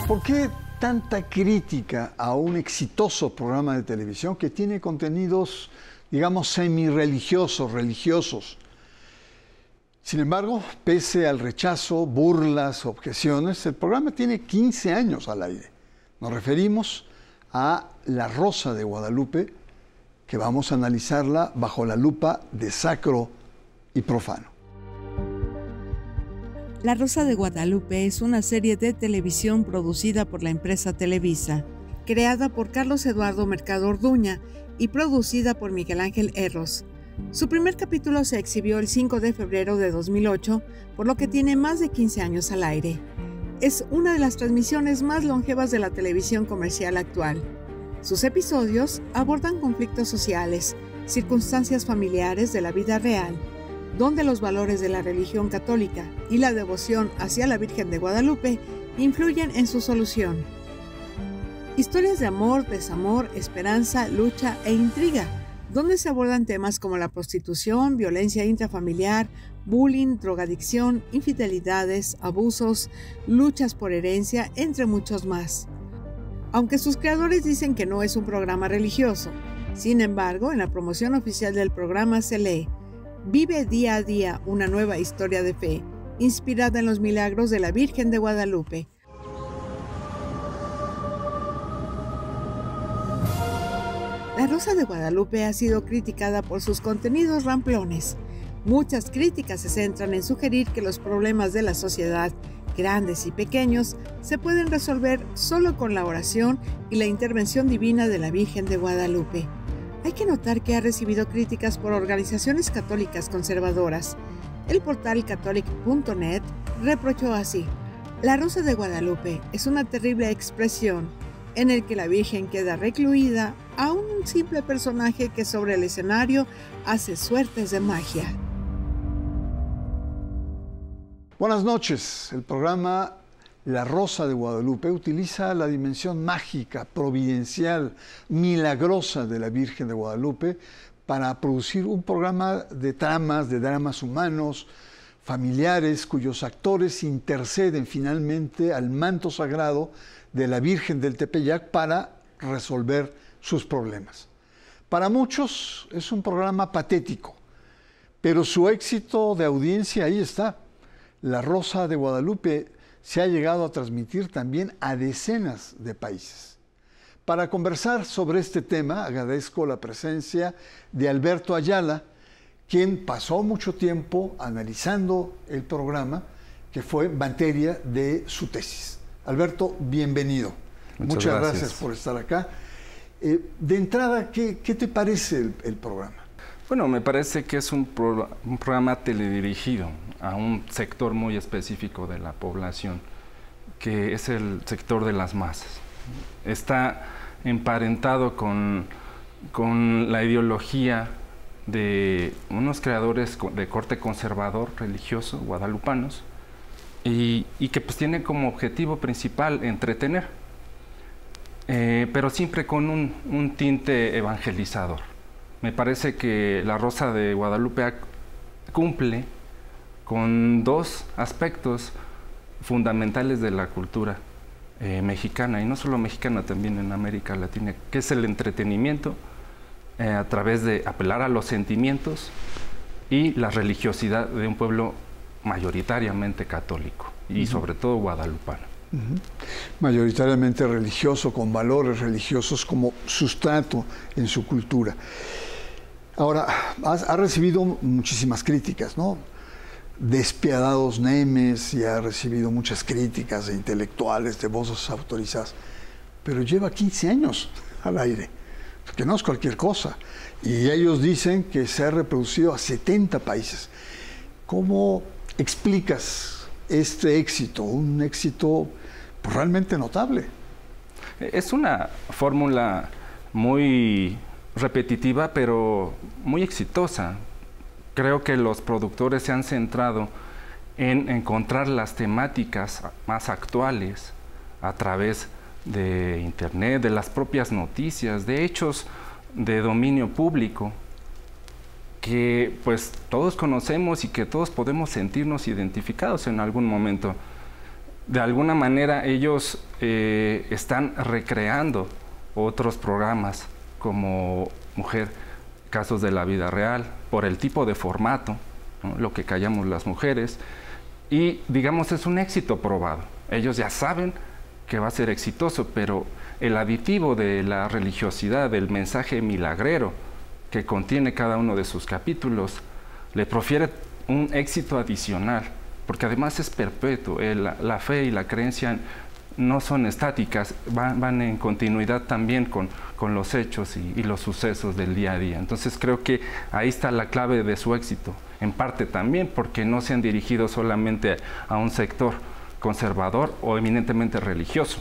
¿Por qué tanta crítica a un exitoso programa de televisión que tiene contenidos, digamos, semi-religiosos, religiosos? Sin embargo, pese al rechazo, burlas, objeciones, el programa tiene 15 años al aire. Nos referimos a La Rosa de Guadalupe, que vamos a analizarla bajo la lupa de sacro y profano. La Rosa de Guadalupe es una serie de televisión producida por la empresa Televisa, creada por Carlos Eduardo Mercado Orduña y producida por Miguel Ángel Erros. Su primer capítulo se exhibió el 5 de febrero de 2008, por lo que tiene más de 15 años al aire. Es una de las transmisiones más longevas de la televisión comercial actual. Sus episodios abordan conflictos sociales, circunstancias familiares de la vida real, donde los valores de la religión católica y la devoción hacia la Virgen de Guadalupe influyen en su solución. Historias de amor, desamor, esperanza, lucha e intriga, donde se abordan temas como la prostitución, violencia intrafamiliar, bullying, drogadicción, infidelidades, abusos, luchas por herencia, entre muchos más. Aunque sus creadores dicen que no es un programa religioso, sin embargo, en la promoción oficial del programa se lee: vive día a día una nueva historia de fe, inspirada en los milagros de la Virgen de Guadalupe. La Rosa de Guadalupe ha sido criticada por sus contenidos ramplones. Muchas críticas se centran en sugerir que los problemas de la sociedad, grandes y pequeños, se pueden resolver solo con la oración y la intervención divina de la Virgen de Guadalupe. Hay que notar que ha recibido críticas por organizaciones católicas conservadoras. El portal catholic.net reprochó así: La Rosa de Guadalupe es una terrible expresión en el que la Virgen queda recluida a un simple personaje que sobre el escenario hace suertes de magia. Buenas noches. El programa La Rosa de Guadalupe utiliza la dimensión mágica, providencial, milagrosa de la Virgen de Guadalupe para producir un programa de dramas humanos, familiares, cuyos actores interceden finalmente al manto sagrado de la Virgen del Tepeyac para resolver sus problemas. Para muchos es un programa patético, pero su éxito de audiencia ahí está. La Rosa de Guadalupe se ha llegado a transmitir también a decenas de países. Para conversar sobre este tema, agradezco la presencia de Alberto Ayala, quien pasó mucho tiempo analizando el programa, que fue materia de su tesis. Alberto, bienvenido. Muchas gracias por estar acá. De entrada, ¿qué te parece el programa? Bueno, me parece que es un programa teledirigido a un sector muy específico de la población, que es el sector de las masas. Está emparentado con la ideología de unos creadores de corte conservador religioso, guadalupanos, y que pues tiene como objetivo principal entretener, pero siempre con un tinte evangelizador. Me parece que La Rosa de Guadalupe cumple con dos aspectos fundamentales de la cultura mexicana, y no solo mexicana, también en América Latina, que es el entretenimiento a través de apelar a los sentimientos y la religiosidad de un pueblo mayoritariamente católico y sobre todo guadalupano. Mayoritariamente religioso, con valores religiosos como sustrato en su cultura. Ahora, ha recibido muchísimas críticas, ¿no? Despiadados memes, y ha recibido muchas críticas de intelectuales, de voces autorizadas, pero lleva 15 años al aire, que no es cualquier cosa, y ellos dicen que se ha reproducido a 70 países. ¿Cómo explicas este éxito, un éxito pues, realmente notable? Es una fórmula muy repetitiva, pero muy exitosa. Creo que los productores se han centrado en encontrar las temáticas más actuales a través de Internet, de las propias noticias, de hechos de dominio público que pues todos conocemos y que todos podemos sentirnos identificados en algún momento. de alguna manera ellos están recreando otros programas como Mujer, casos de la vida real, por el tipo de formato, ¿no? Lo que callamos las mujeres, y digamos es un éxito probado. Ellos ya saben que va a ser exitoso, pero el aditivo de la religiosidad, del mensaje milagrero que contiene cada uno de sus capítulos, le profiere un éxito adicional, porque además es perpetuo. La fe y la creencia no son estáticas, van en continuidad también con los hechos y los sucesos del día a día. Entonces creo que ahí está la clave de su éxito, en parte también porque no se han dirigido solamente a un sector conservador o eminentemente religioso.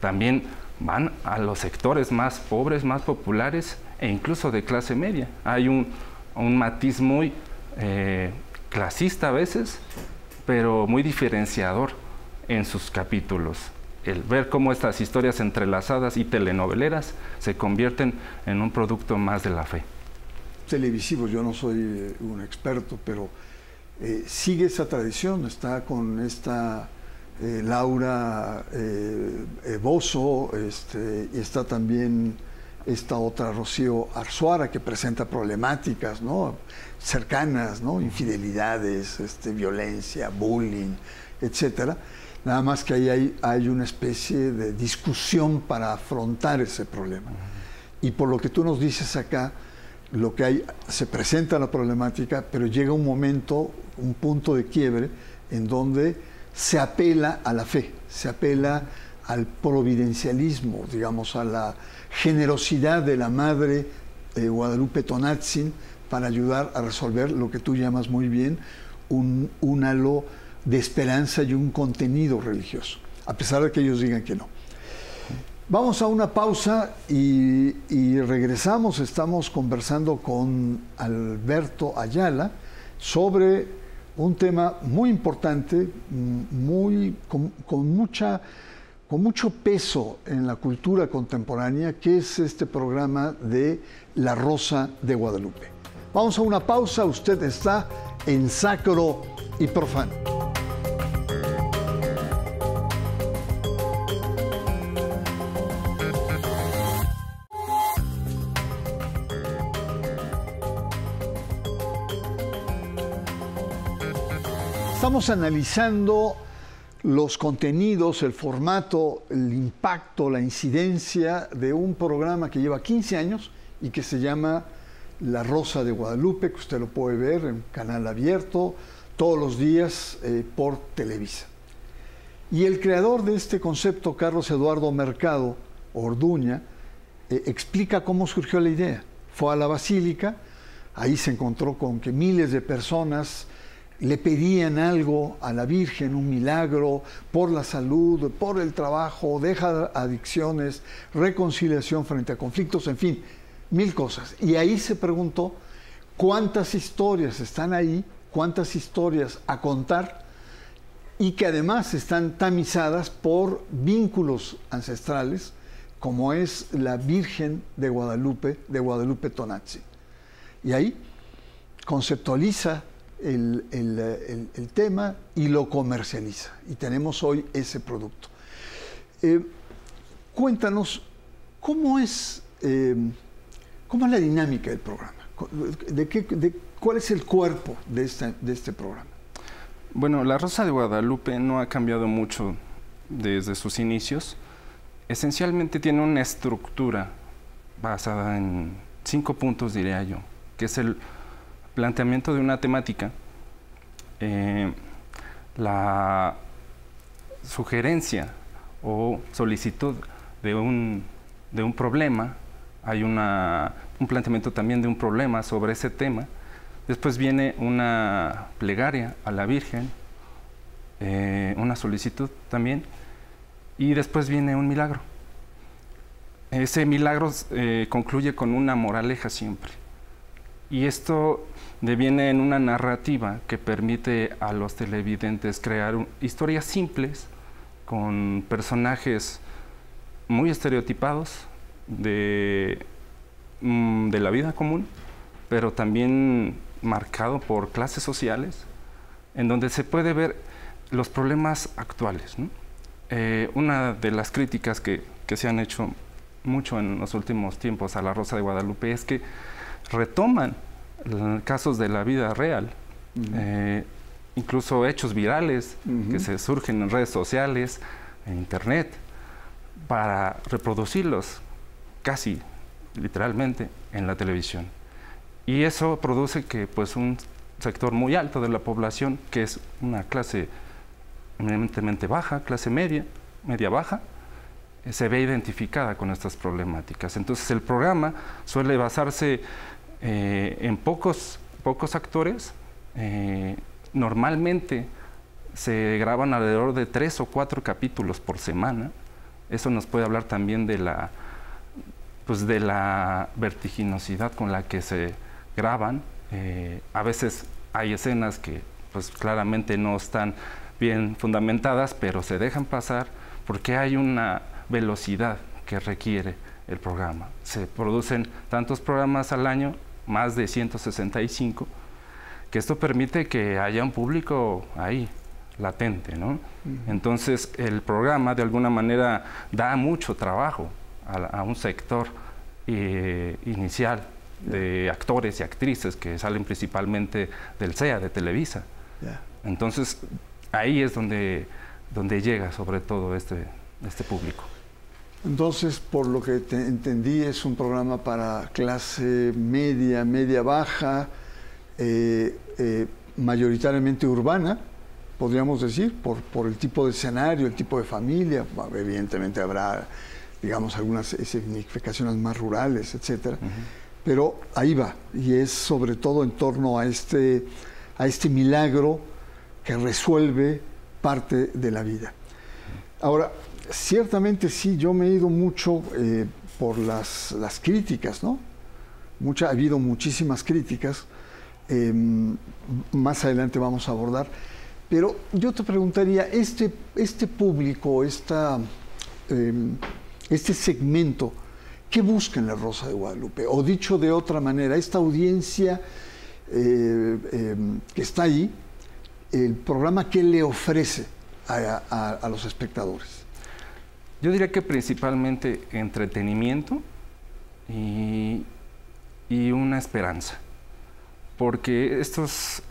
También van a los sectores más pobres, más populares e incluso de clase media. Hay un matiz muy clasista a veces, pero muy diferenciador en sus capítulos. El ver cómo estas historias entrelazadas y telenoveleras se convierten en un producto más de la fe. Televisivos, yo no soy un experto, pero sigue esa tradición, está con esta Laura Bozzo, y está también esta otra Rocío Arzuaga, que presenta problemáticas, ¿no?, cercanas, ¿no?, infidelidades, violencia, bullying, etcétera. Nada más que ahí hay una especie de discusión para afrontar ese problema. Y por lo que tú nos dices acá, lo que hay, se presenta la problemática, pero llega un momento, un punto de quiebre, en donde se apela a la fe, se apela al providencialismo, digamos, a la generosidad de la Madre Guadalupe Tonatzin para ayudar a resolver lo que tú llamas muy bien un halo de esperanza y un contenido religioso, a pesar de que ellos digan que no. Vamos a una pausa y regresamos. Estamos conversando con Alberto Ayala sobre un tema muy importante, con mucho peso en la cultura contemporánea, que es este programa de La Rosa de Guadalupe. Vamos a una pausa. Usted está en Sacro y Profano. Estamos analizando los contenidos, el formato, el impacto, la incidencia de un programa que lleva 15 años y que se llama La Rosa de Guadalupe, que usted lo puede ver en canal abierto todos los días por Televisa. Y el creador de este concepto, Carlos Eduardo Mercado Orduña, explica cómo surgió la idea. Fue a la Basílica, ahí se encontró con que miles de personas le pedían algo a la Virgen, un milagro por la salud, por el trabajo, deja adicciones, reconciliación frente a conflictos, en fin, 1000 cosas. Y ahí se preguntó cuántas historias están ahí, cuántas historias a contar, y que además están tamizadas por vínculos ancestrales, como es la Virgen de Guadalupe Tonatzin. Y ahí conceptualiza el tema y lo comercializa. Y tenemos hoy ese producto. Cuéntanos, ¿cómo es la dinámica del programa? ¿Cuál es el cuerpo de este programa? Bueno, La Rosa de Guadalupe no ha cambiado mucho desde sus inicios. Esencialmente tiene una estructura basada en 5 puntos, diría yo, que es el planteamiento de una temática, la sugerencia o solicitud de un problema, hay un planteamiento también de un problema sobre ese tema, después viene una plegaria a la Virgen, una solicitud también, y después viene un milagro. Ese milagro concluye con una moraleja siempre. Y esto deviene en una narrativa que permite a los televidentes crear historias simples con personajes muy estereotipados de la vida común, pero también marcado por clases sociales, en donde se puede ver los problemas actuales, ¿no? Una de las críticas que se han hecho mucho en los últimos tiempos a La Rosa de Guadalupe es que retoman casos de la vida real, incluso hechos virales que se surgen en redes sociales, en internet, para reproducirlos casi literalmente en la televisión. Y eso produce que pues un sector muy alto de la población, que es una clase eminentemente baja, clase media, media-baja, se ve identificada con estas problemáticas. Entonces el programa suele basarse en pocos actores. Normalmente se graban alrededor de 3 o 4 capítulos por semana. Eso nos puede hablar también de la vertiginosidad con la que se graban. A veces hay escenas que pues claramente no están bien fundamentadas, pero se dejan pasar porque hay una velocidad que requiere el programa. Se producen tantos programas al año, más de 165, que esto permite que haya un público ahí, latente, ¿no? Entonces el programa de alguna manera da mucho trabajo a un sector inicial de actores y actrices que salen principalmente del CEA, de Televisa. Entonces ahí es donde llega sobre todo este público. Entonces, por lo que entendí, es un programa para clase media, media-baja, mayoritariamente urbana, podríamos decir, por el tipo de escenario, el tipo de familia. Evidentemente habrá, digamos, algunas significaciones más rurales, etcétera. Pero ahí va, y es sobre todo en torno a este milagro que resuelve parte de la vida. Ahora, ciertamente sí, yo me he ido mucho por las críticas, ¿no? Ha habido muchísimas críticas, más adelante vamos a abordar, pero yo te preguntaría, este público, este segmento, ¿qué busca en La Rosa de Guadalupe? O dicho de otra manera, esta audiencia que está ahí, el programa, ¿qué le ofrece a los espectadores? Yo diría que principalmente entretenimiento y una esperanza, porque estas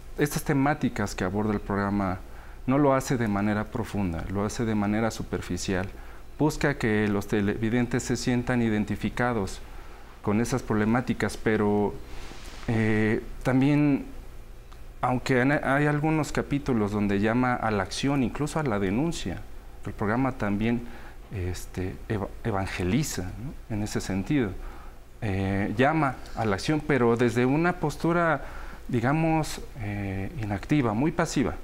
temáticas que aborda el programa no lo hace de manera profunda, lo hace de manera superficial. Busca que los televidentes se sientan identificados con esas problemáticas, pero también, aunque hay algunos capítulos donde llama a la acción, incluso a la denuncia, el programa también evangeliza, ¿no? En ese sentido. Llama a la acción, pero desde una postura, digamos, inactiva, muy pasiva,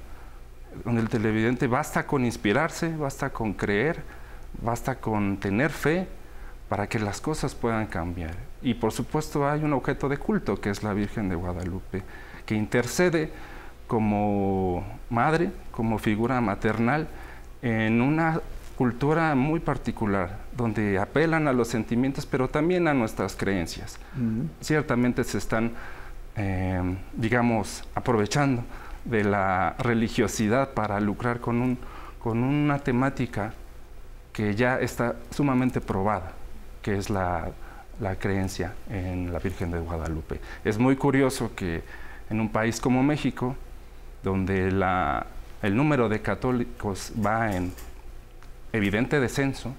donde el televidente basta con inspirarse, basta con creer, basta con tener fe para que las cosas puedan cambiar. Y por supuesto hay un objeto de culto que es la Virgen de Guadalupe, que intercede como madre, como figura maternal, en una cultura muy particular, donde apelan a los sentimientos, pero también a nuestras creencias. Ciertamente se están, digamos, aprovechando de la religiosidad para lucrar con una temática que ya está sumamente probada, que es la creencia en la Virgen de Guadalupe. Es muy curioso que en un país como México, donde el número de católicos va en evidente descenso,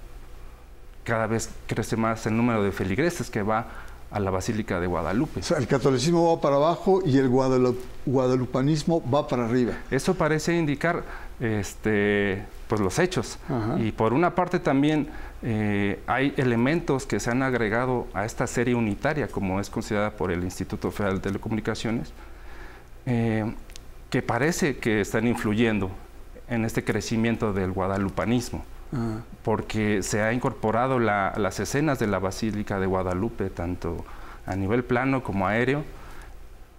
cada vez crece más el número de feligreses que va a la Basílica de Guadalupe. O sea, el catolicismo va para abajo y el guadalupanismo va para arriba. Eso parece indicar pues los hechos. Y por una parte también hay elementos que se han agregado a esta serie unitaria, como es considerada por el Instituto Federal de Telecomunicaciones, que parece que están influyendo en este crecimiento del guadalupanismo, porque se ha incorporado las escenas de la Basílica de Guadalupe, tanto a nivel plano como aéreo,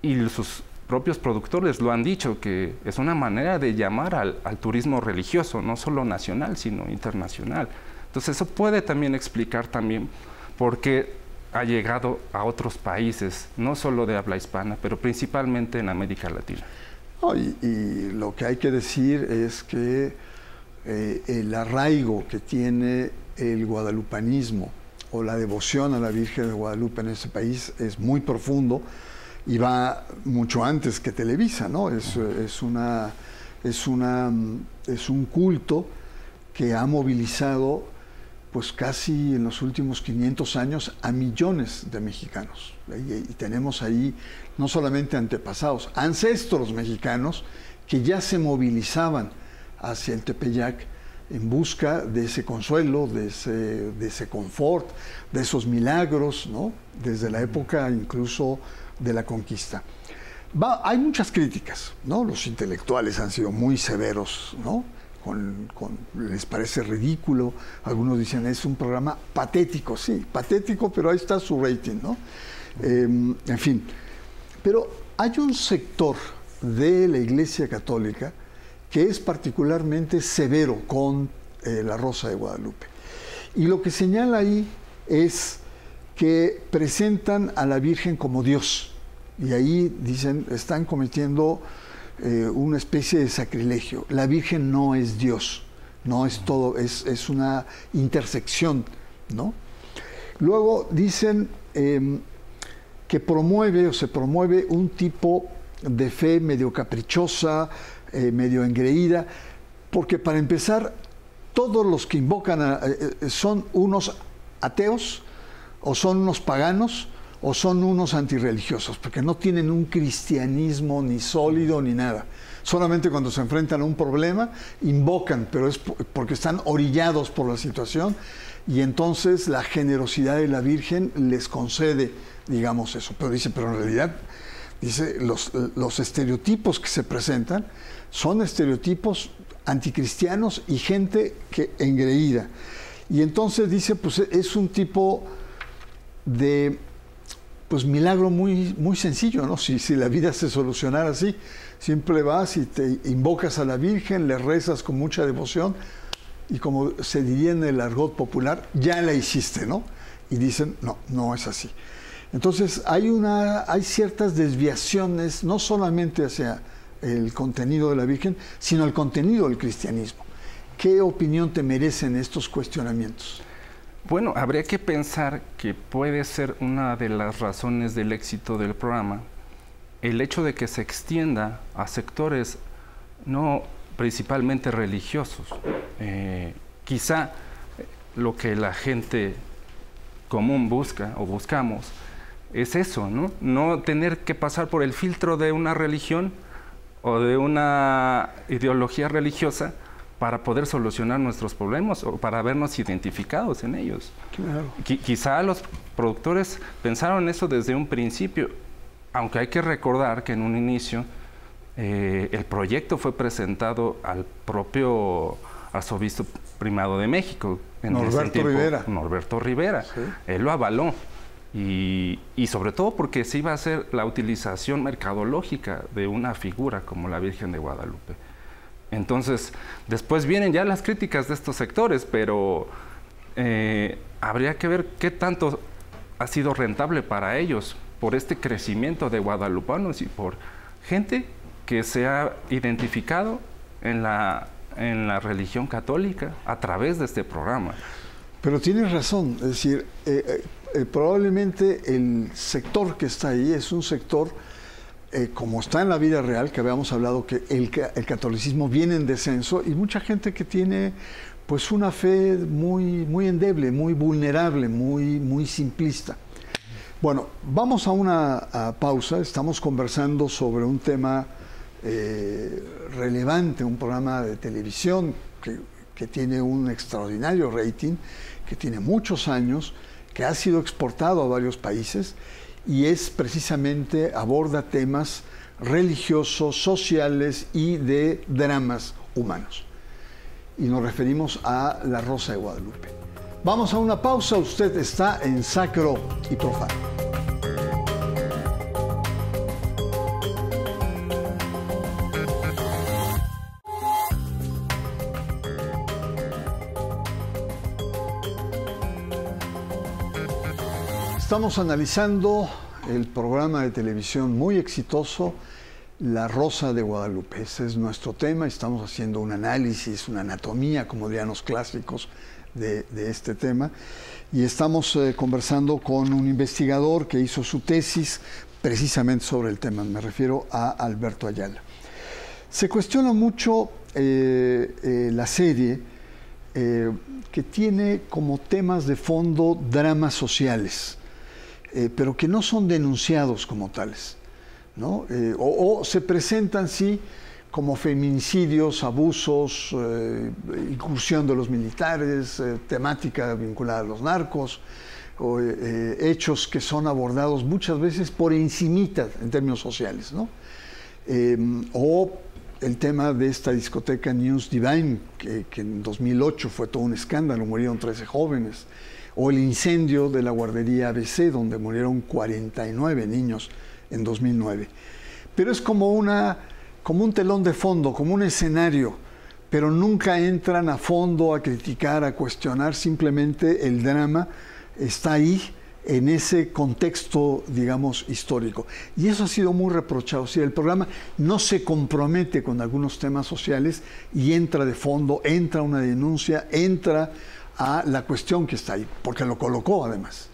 y sus propios productores lo han dicho, que es una manera de llamar al turismo religioso, no solo nacional, sino internacional. Entonces eso puede también explicar también por qué ha llegado a otros países, no solo de habla hispana, pero principalmente en América Latina. No, y lo que hay que decir es que el arraigo que tiene el guadalupanismo o la devoción a la Virgen de Guadalupe en este país es muy profundo y va mucho antes que Televisa, ¿no? Es un culto que ha movilizado pues casi en los últimos 500 años a millones de mexicanos. Y tenemos ahí no solamente antepasados, ancestros mexicanos que ya se movilizaban hacia el Tepeyac en busca de ese consuelo, de ese confort, de esos milagros, ¿no? Desde la época incluso de la conquista. Hay muchas críticas, ¿no? Los intelectuales han sido muy severos, ¿no? Les parece ridículo, algunos dicen es un programa patético, sí, patético, pero ahí está su rating, ¿no? En fin, pero hay un sector de la Iglesia Católica que es particularmente severo con la Rosa de Guadalupe. Y lo que señala ahí es que presentan a la Virgen como Dios. Y ahí dicen, están cometiendo una especie de sacrilegio. La Virgen no es Dios, no es todo, es una intersección, ¿no? Luego dicen que se promueve un tipo de fe medio caprichosa, medio engreída, porque para empezar, todos los que invocan son unos ateos, o son unos paganos, o son unos antirreligiosos, porque no tienen un cristianismo ni sólido ni nada. Solamente cuando se enfrentan a un problema, invocan, pero es porque están orillados por la situación, y entonces la generosidad de la Virgen les concede, digamos, eso. Pero en realidad, dice, los estereotipos que se presentan son estereotipos anticristianos y gente engreída. Y entonces dice, pues es un tipo de milagro muy, muy sencillo, ¿no? Si la vida se solucionara así, siempre vas y te invocas a la Virgen, le rezas con mucha devoción y, como se diría en el argot popular, ya la hiciste, ¿no? Y dicen, no es así. Entonces hay ciertas desviaciones, no solamente hacia el contenido de la Virgen, sino el contenido del cristianismo. ¿Qué opinión te merecen estos cuestionamientos? Bueno, habría que pensar que puede ser una de las razones del éxito del programa el hecho de que se extienda a sectores no principalmente religiosos. Quizá lo que la gente común busca o buscamos es eso, ¿no? No tener que pasar por el filtro de una religión o de una ideología religiosa para poder solucionar nuestros problemas o para vernos identificados en ellos. Claro. Quizá los productores pensaron eso desde un principio, aunque hay que recordar que en un inicio el proyecto fue presentado al propio arzobispo primado de México. Norberto Rivera. Sí. Él lo avaló. Y sobre todo porque se iba a hacer la utilización mercadológica de una figura como la Virgen de Guadalupe. Entonces, después vienen ya las críticas de estos sectores, pero habría que ver qué tanto ha sido rentable para ellos por este crecimiento de guadalupanos y por gente que se ha identificado en la religión católica a través de este programa. Pero tienes razón, es decir, probablemente el sector que está ahí es un sector, como está en la vida real, que habíamos hablado que el catolicismo viene en descenso, y mucha gente que tiene pues una fe muy, muy endeble, muy vulnerable, muy simplista. Bueno, vamos a una pausa. Estamos conversando sobre un tema relevante, un programa de televisión que tiene un extraordinario rating, que tiene muchos años, que ha sido exportado a varios países y precisamente aborda temas religiosos, sociales y de dramas humanos. Y nos referimos a La Rosa de Guadalupe. Vamos a una pausa. Usted está en Sacro y Profano. Estamos analizando el programa de televisión muy exitoso La Rosa de Guadalupe. Ese es nuestro tema. Estamos haciendo un análisis, una anatomía, como dirían los clásicos, de este tema. Y estamos conversando con un investigador que hizo su tesis precisamente sobre el tema. Me refiero a Alberto Ayala. Se cuestiona mucho la serie que tiene como temas de fondo dramas sociales, pero que no son denunciados como tales, ¿no? O se presentan, sí, como feminicidios, abusos, incursión de los militares, temática vinculada a los narcos, o hechos que son abordados muchas veces por encimita en términos sociales, ¿no? O el tema de esta discoteca News Divine, que en 2008 fue todo un escándalo, murieron 13 jóvenes, o el incendio de la guardería ABC, donde murieron 49 niños en 2009. Pero es como un telón de fondo, como un escenario, pero nunca entran a fondo a criticar, a cuestionar, simplemente el drama está ahí, en ese contexto, digamos, histórico. Y eso ha sido muy reprochado. O sea, el programa no se compromete con algunos temas sociales y entra de fondo, entra una denuncia, entra a la cuestión que está ahí, porque lo colocó además.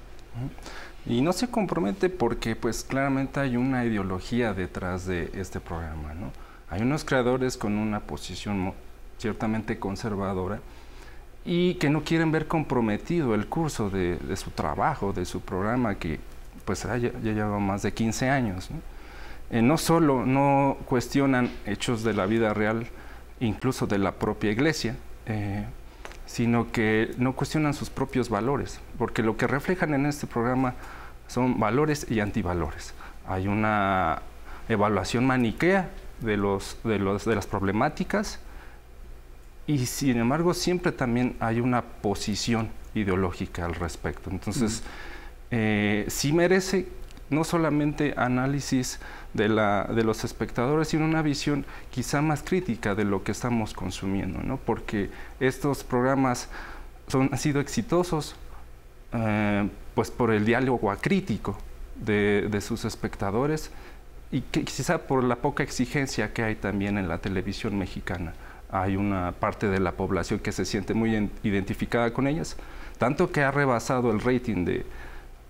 Y no se compromete porque, pues, claramente hay una ideología detrás de este programa, ¿no? Hay unos creadores con una posición ciertamente conservadora y que no quieren ver comprometido el curso de su trabajo, de su programa, que pues ya lleva más de 15 años, ¿no? No solo no cuestionan hechos de la vida real, incluso de la propia iglesia, sino que no cuestionan sus propios valores, porque lo que reflejan en este programa son valores y antivalores. Hay una evaluación maniquea de las problemáticas, y sin embargo siempre también hay una posición ideológica al respecto. Entonces, sí merece no solamente análisis de los espectadores, sino una visión quizá más crítica de lo que estamos consumiendo, ¿no? Porque estos programas han sido exitosos pues por el diálogo acrítico de sus espectadores, y que quizá por la poca exigencia que hay también en la televisión mexicana. Hay una parte de la población que se siente muy identificada con ellas, tanto que ha rebasado el rating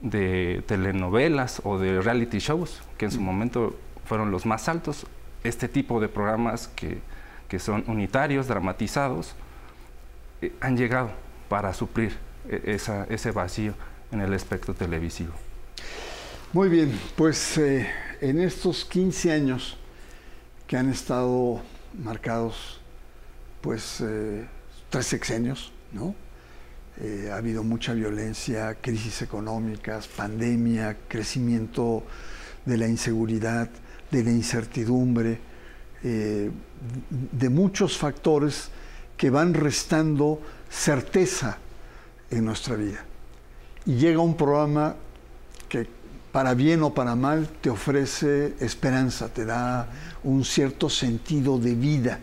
de telenovelas o de reality shows, que en su momento fueron los más altos. Este tipo de programas que son unitarios, dramatizados, han llegado para suplir ese vacío en el espectro televisivo. Muy bien, pues en estos 15 años que han estado marcados, pues 3 sexenios, ¿no? Ha habido mucha violencia, crisis económicas, pandemia, crecimiento de la inseguridad, de la incertidumbre, de muchos factores que van restando certeza en nuestra vida. Y llega un programa que, para bien o para mal, te ofrece esperanza, te da un cierto sentido de vida,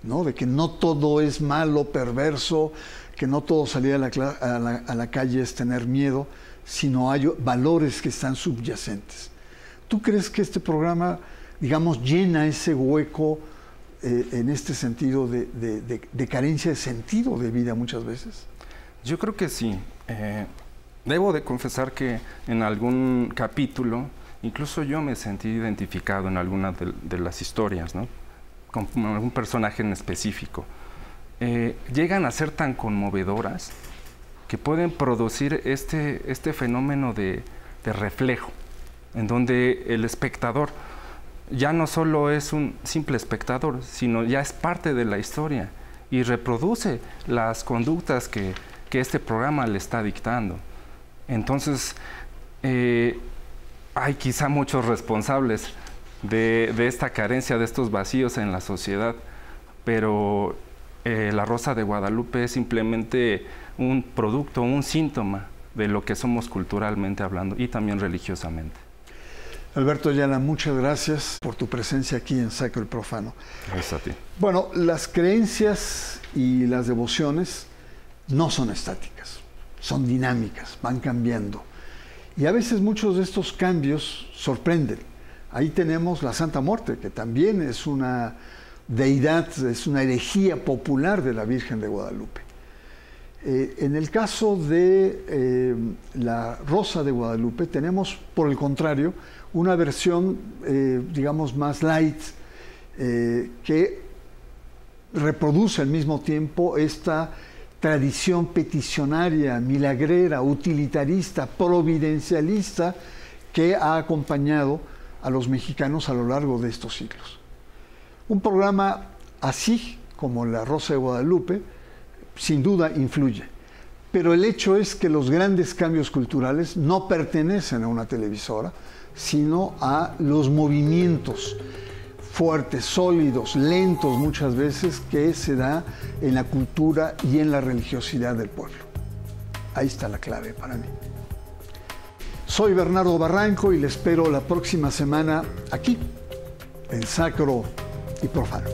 ¿no? De que no todo es malo, perverso, que no todo salir a la calle es tener miedo, sino hay valores que están subyacentes. ¿Tú crees que este programa, digamos, llena ese hueco en este sentido de carencia de sentido de vida muchas veces? Yo creo que sí. Debo de confesar que en algún capítulo, incluso yo me sentí identificado en alguna de las historias, ¿no? Con algún personaje en específico. Llegan a ser tan conmovedoras que pueden producir este fenómeno de reflejo, en donde el espectador ya no solo es un simple espectador, sino ya es parte de la historia y reproduce las conductas que este programa le está dictando. Entonces, hay quizá muchos responsables de esta carencia, de estos vacíos en la sociedad, pero La Rosa de Guadalupe es simplemente un producto, un síntoma de lo que somos culturalmente hablando y también religiosamente. Alberto Ayala, muchas gracias por tu presencia aquí en Sacro y Profano. Gracias a ti. Bueno, las creencias y las devociones no son estáticas, son dinámicas, van cambiando. Y a veces muchos de estos cambios sorprenden. Ahí tenemos la Santa Muerte, que también es una deidad, es una herejía popular de la Virgen de Guadalupe. En el caso de la Rosa de Guadalupe, tenemos, por el contrario, una versión, digamos, más light, que reproduce al mismo tiempo esta tradición peticionaria, milagrera, utilitarista, providencialista que ha acompañado a los mexicanos a lo largo de estos siglos. Un programa así como La Rosa de Guadalupe sin duda influye, pero el hecho es que los grandes cambios culturales no pertenecen a una televisora, sino a los movimientos fuertes, sólidos, lentos muchas veces, que se da en la cultura y en la religiosidad del pueblo. Ahí está la clave para mí. Soy Bernardo Barranco y le espero la próxima semana aquí, en Sacro y Profano.